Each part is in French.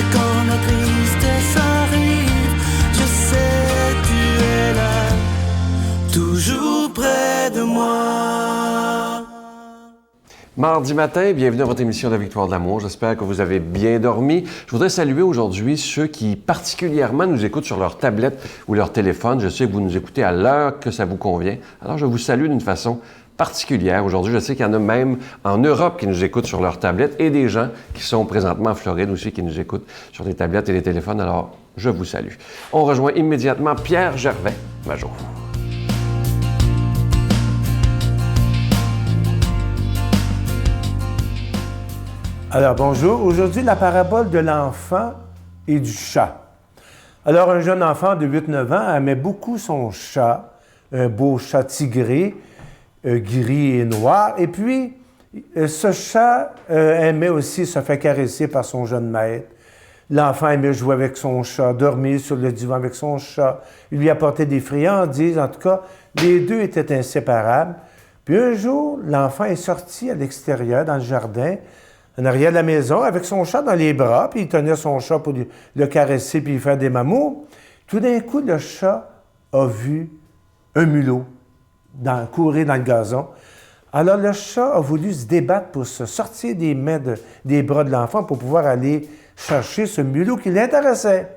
Et quand la tristesse arrive, je sais tu es là, toujours près de moi. Mardi matin, bienvenue à votre émission de la Victoire de l'amour. J'espère que vous avez bien dormi. Je voudrais saluer aujourd'hui ceux qui particulièrement nous écoutent sur leur tablette ou leur téléphone. Je sais que vous nous écoutez à l'heure que ça vous convient. Alors, je vous salue d'une façon particulière. Aujourd'hui, je sais qu'il y en a même en Europe qui nous écoutent sur leur tablette et des gens qui sont présentement en Floride aussi qui nous écoutent sur les tablettes et les téléphones. Alors, je vous salue. On rejoint immédiatement Pierre Gervais, Major. Alors, bonjour. Aujourd'hui, la parabole de l'enfant et du chat. Alors, un jeune enfant de 8-9 ans aimait beaucoup son chat, un beau chat tigré, gris et noir. Et puis, ce chat aimait aussi se faire caresser par son jeune maître. L'enfant aimait jouer avec son chat, dormir sur le divan avec son chat. Il lui apportait des friandises. En tout cas, les deux étaient inséparables. Puis un jour, l'enfant est sorti à l'extérieur, dans le jardin, en arrière de la maison, avec son chat dans les bras, puis il tenait son chat pour le caresser puis lui faire des mamours. Tout d'un coup, le chat a vu un mulot courir dans le gazon. Alors, le chat a voulu se débattre pour se sortir des mains des bras de l'enfant pour pouvoir aller chercher ce mulot qui l'intéressait.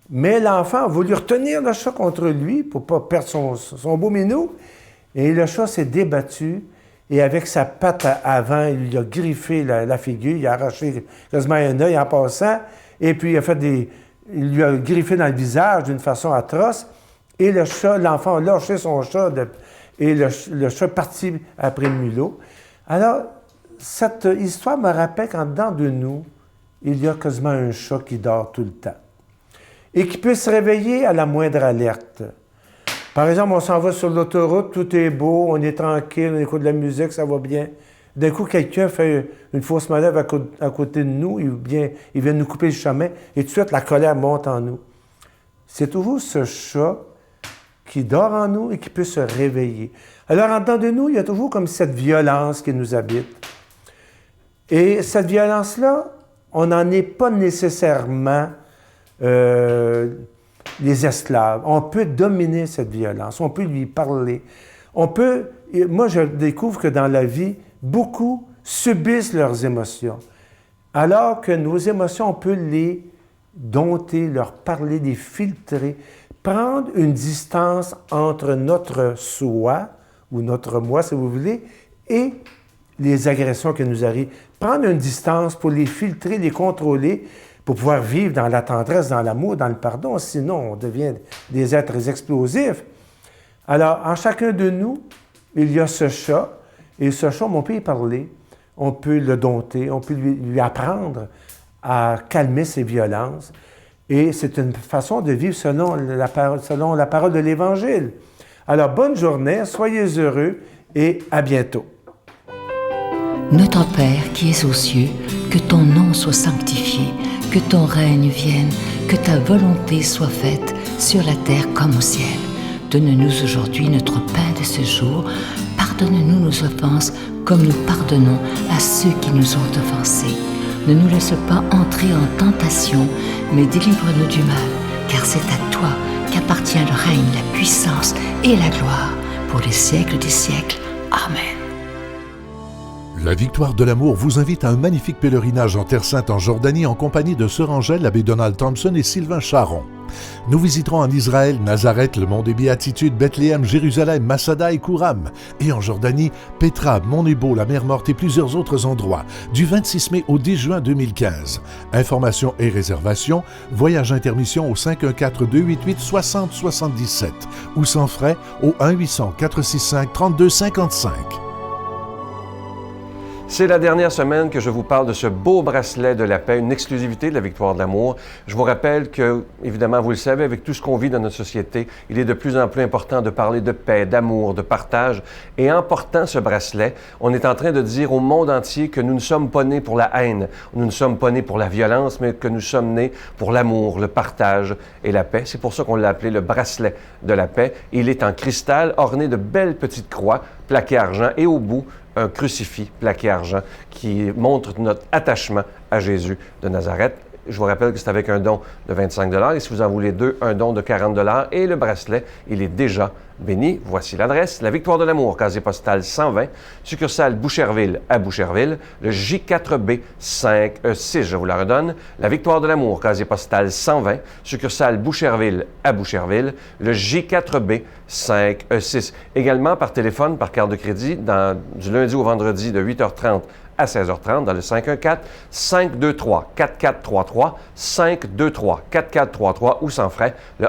Mais l'enfant a voulu retenir le chat contre lui pour ne pas perdre son beau minou. Et le chat s'est débattu. Et avec sa patte avant, il lui a griffé la figure, il a arraché quasiment un œil en passant, et puis il lui a griffé dans le visage d'une façon atroce, et l'enfant a lâché son chat, et le chat est parti après le mulot. Alors, cette histoire me rappelle qu'en dedans de nous, il y a quasiment un chat qui dort tout le temps, et qui peut se réveiller à la moindre alerte. Par exemple, on s'en va sur l'autoroute, tout est beau, on est tranquille, on écoute de la musique, ça va bien. D'un coup, quelqu'un fait une fausse manœuvre à côté de nous, il vient nous couper le chemin, et tout de suite, la colère monte en nous. C'est toujours ce chat qui dort en nous et qui peut se réveiller. Alors, en dedans de nous, il y a toujours comme cette violence qui nous habite. Et cette violence-là, on n'en est pas nécessairement les esclaves. On peut dominer cette violence, on peut lui parler. Moi, je découvre que dans la vie, beaucoup subissent leurs émotions. Alors que nos émotions, on peut les dompter, leur parler, les filtrer, prendre une distance entre notre soi, ou notre moi, si vous voulez, et les agressions qui nous arrivent. Prendre une distance pour les filtrer, les contrôler, pour pouvoir vivre dans la tendresse, dans l'amour, dans le pardon, sinon on devient des êtres explosifs. Alors, en chacun de nous, il y a ce chat, et ce chat, on peut y parler, on peut le dompter, on peut lui apprendre à calmer ses violences, et c'est une façon de vivre selon la parole de l'Évangile. Alors, bonne journée, soyez heureux, et à bientôt. Notre Père qui es aux cieux, que ton nom soit sanctifié, que ton règne vienne, que ta volonté soit faite sur la terre comme au ciel. Donne-nous aujourd'hui notre pain de ce jour. Pardonne-nous nos offenses comme nous pardonnons à ceux qui nous ont offensés. Ne nous laisse pas entrer en tentation, mais délivre-nous du mal, car c'est à toi qu'appartient le règne, la puissance et la gloire pour les siècles des siècles. Amen. La Victoire de l'amour vous invite à un magnifique pèlerinage en Terre Sainte en Jordanie en compagnie de Sœur Angèle, l'abbé Donald Thompson et Sylvain Charon. Nous visiterons en Israël, Nazareth, le mont des Béatitudes, Bethléem, Jérusalem, Massada et Kouram. Et en Jordanie, Petra, Mont Nebo, la mer Morte et plusieurs autres endroits, du 26 mai au 10 juin 2015. Informations et réservations, voyage intermission au 514-288-6077 ou sans frais au 1-800-465-3255. C'est la dernière semaine que je vous parle de ce beau bracelet de la paix, une exclusivité de la Victoire de l'amour. Je vous rappelle que, évidemment, vous le savez, avec tout ce qu'on vit dans notre société, il est de plus en plus important de parler de paix, d'amour, de partage. Et en portant ce bracelet, on est en train de dire au monde entier que nous ne sommes pas nés pour la haine, nous ne sommes pas nés pour la violence, mais que nous sommes nés pour l'amour, le partage et la paix. C'est pour ça qu'on l'a appelé le bracelet de la paix. Il est en cristal, orné de belles petites croix, plaquées argent, et au bout, un crucifix plaqué argent qui montre notre attachement à Jésus de Nazareth. Je vous rappelle que c'est avec un don de 25 $. Et si vous en voulez 2, un don de 40 $. Et le bracelet, il est déjà béni. Voici l'adresse. La Victoire de l'Amour, casier postal 120, succursale Boucherville à Boucherville, le J4B 5E6. Je vous la redonne. La Victoire de l'Amour, casier postal 120, succursale Boucherville à Boucherville, le J4B 5E6. Également par téléphone, par carte de crédit, du lundi au vendredi de 8h30 à 16h30 dans le 514-523-4433, 523-4433 ou sans frais, le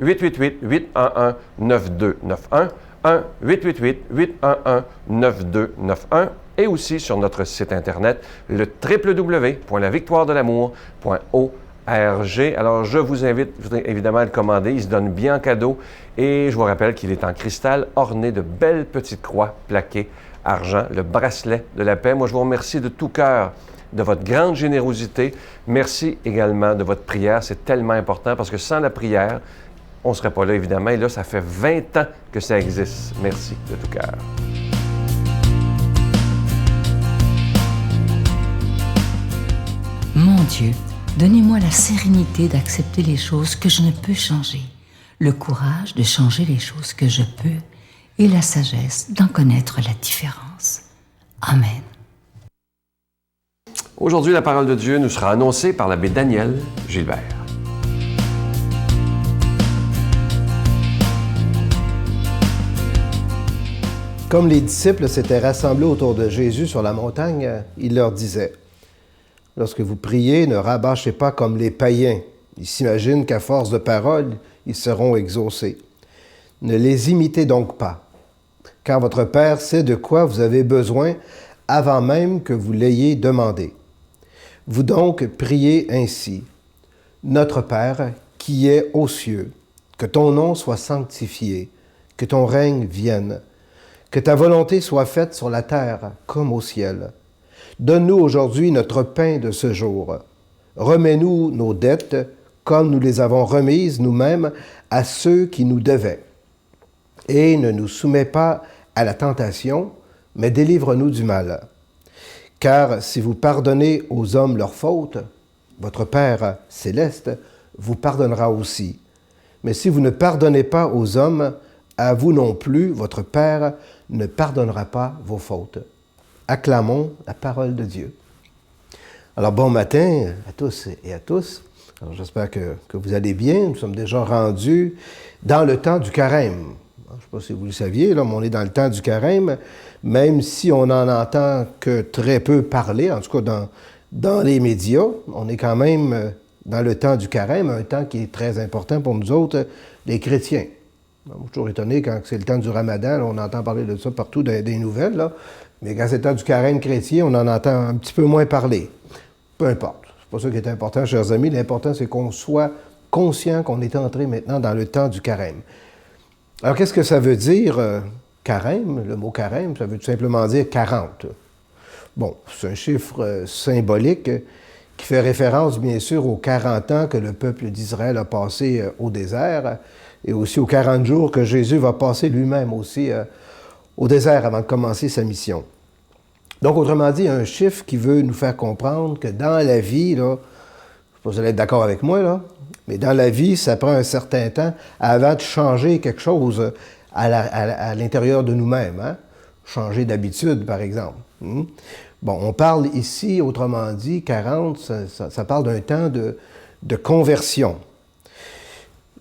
1-888-811-9291, 1-888-811-9291 et aussi sur notre site Internet, le www.lavictoiredelamour.org. Alors, je vous invite évidemment à le commander. Il se donne bien en cadeau et je vous rappelle qu'il est en cristal orné de belles petites croix plaquées argent, le bracelet de la paix. Moi, je vous remercie de tout cœur de votre grande générosité. Merci également de votre prière. C'est tellement important parce que sans la prière, on ne serait pas là, évidemment. Et là, ça fait 20 ans que ça existe. Merci de tout cœur. Mon Dieu, donnez-moi la sérénité d'accepter les choses que je ne peux changer, le courage de changer les choses que je peux et la sagesse d'en connaître la différence. Amen. Aujourd'hui, la parole de Dieu nous sera annoncée par l'abbé Daniel Gilbert. Comme les disciples s'étaient rassemblés autour de Jésus sur la montagne, il leur disait: « Lorsque vous priez, ne rabâchez pas comme les païens. Ils s'imaginent qu'à force de paroles, ils seront exaucés. Ne les imitez donc pas, car votre Père sait de quoi vous avez besoin avant même que vous l'ayez demandé. Vous donc priez ainsi: Notre Père, qui es aux cieux, que ton nom soit sanctifié, que ton règne vienne, que ta volonté soit faite sur la terre comme au ciel. Donne-nous aujourd'hui notre pain de ce jour. Remets-nous nos dettes comme nous les avons remises nous-mêmes à ceux qui nous devaient. Et ne nous soumets pas à la tentation, mais délivre-nous du mal. Car si vous pardonnez aux hommes leurs fautes, votre Père céleste vous pardonnera aussi. Mais si vous ne pardonnez pas aux hommes, à vous non plus, votre Père ne pardonnera pas vos fautes. » Acclamons la parole de Dieu. Alors, bon matin à tous et à tous. Alors, j'espère que vous allez bien. Nous sommes déjà rendus dans le temps du carême. Je ne sais pas si vous le saviez, là, mais on est dans le temps du carême, même si on n'en entend que très peu parler, en tout cas dans les médias, on est quand même dans le temps du carême, un temps qui est très important pour nous autres, les chrétiens. Je suis toujours étonné quand c'est le temps du ramadan, là, on entend parler de ça partout dans des nouvelles, là, mais quand c'est le temps du carême chrétien, on en entend un petit peu moins parler. Peu importe. C'est pas ça qui est important, chers amis. L'important, c'est qu'on soit conscient qu'on est entré maintenant dans le temps du carême. Alors, qu'est-ce que ça veut dire, carême? Le mot carême, ça veut tout simplement dire 40. Bon, c'est un chiffre symbolique qui fait référence, bien sûr, aux 40 ans que le peuple d'Israël a passé au désert et aussi aux 40 jours que Jésus va passer lui-même aussi au désert avant de commencer sa mission. Donc, autrement dit, un chiffre qui veut nous faire comprendre que dans la vie, là, je ne sais pas si vous allez être d'accord avec moi, là, mais dans la vie, ça prend un certain temps avant de changer quelque chose à l'intérieur de nous-mêmes. Hein? Changer d'habitude, par exemple. Bon, on parle ici, autrement dit, 40, ça parle d'un temps de conversion.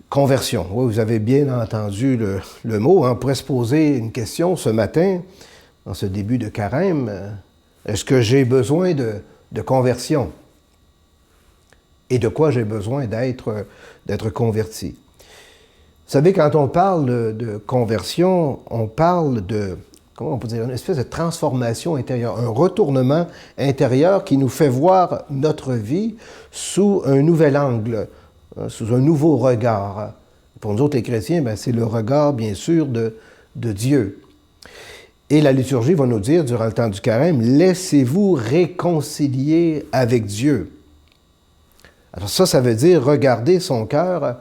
Conversion, oui, vous avez bien entendu le mot. Hein? On pourrait se poser une question ce matin, en ce début de carême. Est-ce que j'ai besoin de conversion? Et de quoi j'ai besoin d'être converti? Vous savez, quand on parle de conversion, on parle de, comment on peut dire, une espèce de transformation intérieure, un retournement intérieur qui nous fait voir notre vie sous un nouvel angle, sous un nouveau regard. Pour nous autres, les chrétiens, c'est le regard, bien sûr, de Dieu. Et la liturgie va nous dire, durant le temps du carême, « Laissez-vous réconcilier avec Dieu ». Alors ça veut dire regarder son cœur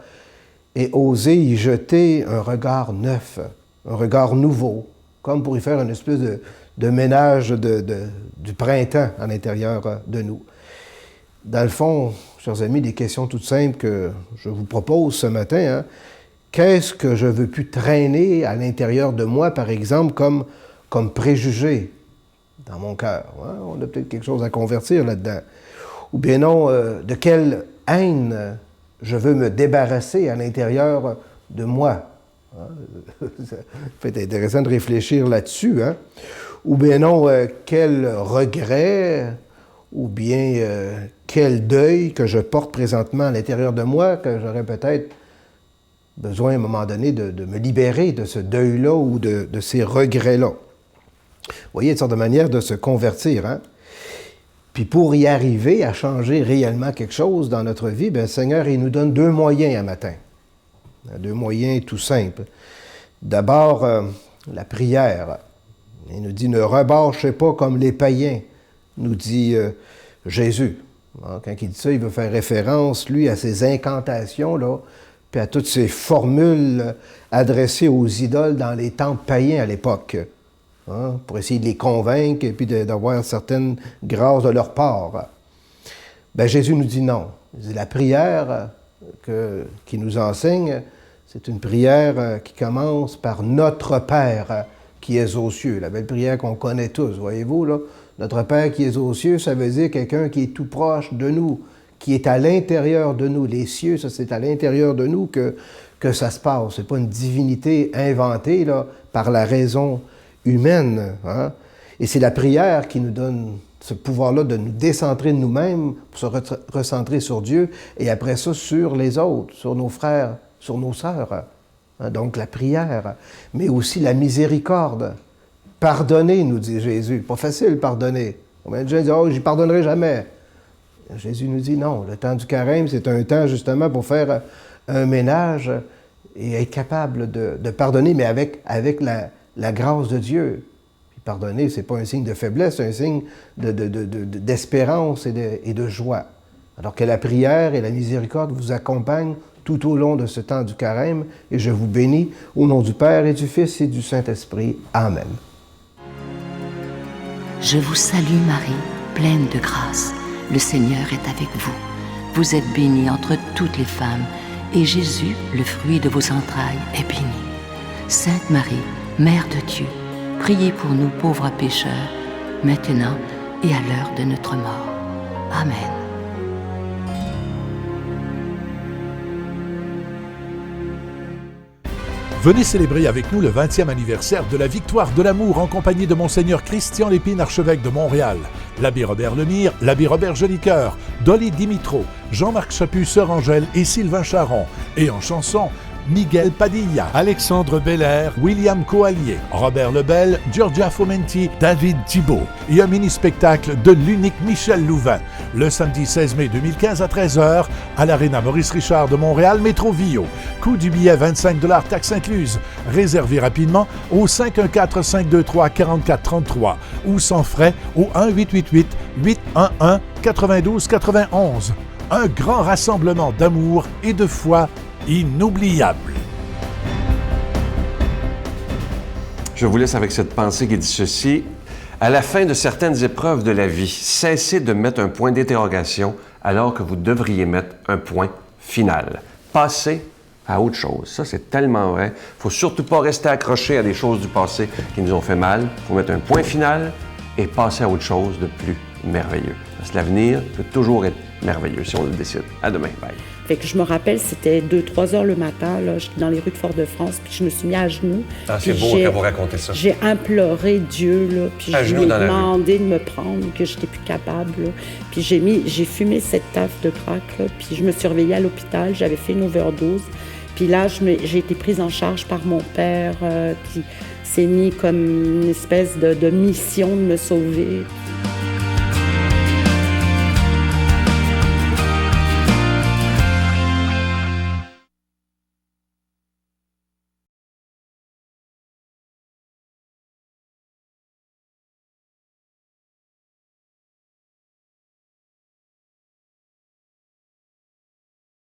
et oser y jeter un regard neuf, un regard nouveau, comme pour y faire une espèce de ménage du printemps à l'intérieur de nous. Dans le fond, chers amis, des questions toutes simples que je vous propose ce matin. Hein. Qu'est-ce que je veux plus traîner à l'intérieur de moi, par exemple, comme préjugé dans mon cœur? Hein? On a peut-être quelque chose à convertir là-dedans. Ou bien non, de quelle haine je veux me débarrasser à l'intérieur de moi? Hein? Ça peut être intéressant de réfléchir là-dessus. Hein? Ou bien non, quel regret ou bien quel deuil que je porte présentement à l'intérieur de moi, que j'aurais peut-être besoin à un moment donné de me libérer de ce deuil-là ou de ces regrets-là. Vous voyez, une sorte de manière de se convertir. Hein? Puis pour y arriver, à changer réellement quelque chose dans notre vie, bien, le Seigneur, il nous donne 2 moyens un matin. 2 moyens tout simples. D'abord, la prière. Il nous dit « Ne rebâchez pas comme les païens », nous dit Jésus. Quand il dit ça, il veut faire référence, lui, à ces incantations-là, puis à toutes ces formules adressées aux idoles dans les temples païens à l'époque, hein, pour essayer de les convaincre et puis d'avoir certaines grâces de leur part. Bien, Jésus nous dit non. Il dit, la prière qui nous enseigne, c'est une prière qui commence par « Notre Père qui est aux cieux ». La belle prière qu'on connaît tous, voyez-vous, là. Notre Père qui est aux cieux, ça veut dire quelqu'un qui est tout proche de nous, qui est à l'intérieur de nous. Les cieux, ça, c'est à l'intérieur de nous que ça se passe. C'est pas une divinité inventée là, par la raison humaine. Hein? Et c'est la prière qui nous donne ce pouvoir-là de nous décentrer de nous-mêmes pour se recentrer sur Dieu et après ça sur les autres, sur nos frères, sur nos sœurs. Hein? Donc la prière, mais aussi la miséricorde. Pardonner, nous dit Jésus. Pas facile, pardonner. Combien de gens disent « Oh, j'y pardonnerai jamais ». Jésus nous dit non. Le temps du carême, c'est un temps justement pour faire un ménage et être capable de pardonner, mais avec la grâce de Dieu. Puis pardonner, c'est pas un signe de faiblesse, c'est un signe d'espérance et de joie. Alors que la prière et la miséricorde vous accompagnent tout au long de ce temps du carême, et je vous bénis au nom du Père et du Fils et du Saint-Esprit. Amen. Je vous salue Marie, pleine de grâce. Le Seigneur est avec vous. Vous êtes bénie entre toutes les femmes, et Jésus, le fruit de vos entrailles, est béni. Sainte Marie, Mère de Dieu, priez pour nous pauvres pécheurs, maintenant et à l'heure de notre mort. Amen. Venez célébrer avec nous le 20e anniversaire de la Victoire de l'amour en compagnie de Monseigneur Christian Lépine, archevêque de Montréal, l'abbé Robert Lemire, l'abbé Robert Jolicoeur, Dolly Dimitro, Jean-Marc Chaput, Sœur Angèle et Sylvain Charon. Et en chanson, Miguel Padilla, Alexandre Belair, William Coallier, Robert Lebel, Giorgia Fomenti, David Thibault. Et un mini-spectacle de l'unique Michel Louvain, le samedi 16 mai 2015 à 13h à l'Arena Maurice Richard de Montréal, Métro Vio. Coût du billet 25 $, taxes incluses. Réservez rapidement au 514-523-4433 ou sans frais au 1-888-811-9291. Un grand rassemblement d'amour et de foi inoubliable. Je vous laisse avec cette pensée qui dit ceci. À la fin de certaines épreuves de la vie, cessez de mettre un point d'interrogation alors que vous devriez mettre un point final. Passez à autre chose. Ça, c'est tellement vrai. Il ne faut surtout pas rester accroché à des choses du passé qui nous ont fait mal. Il faut mettre un point final et passer à autre chose de plus merveilleux. Parce que l'avenir peut toujours être merveilleux si on le décide. À demain. Bye. Fait que je me rappelle, c'était 2-3 heures le matin, là, j'étais dans les rues de Fort-de-France, puis je me suis mis à genoux. Ah, c'est beau quand vous racontez ça. J'ai imploré Dieu, là, puis à je lui ai demandé de me prendre, que j'étais plus capable. Là. Puis j'ai fumé cette taffe de crack, là, puis je me suis réveillée à l'hôpital, j'avais fait une overdose. Puis là, j'ai été prise en charge par mon père, puis c'est mis comme une espèce de mission de me sauver.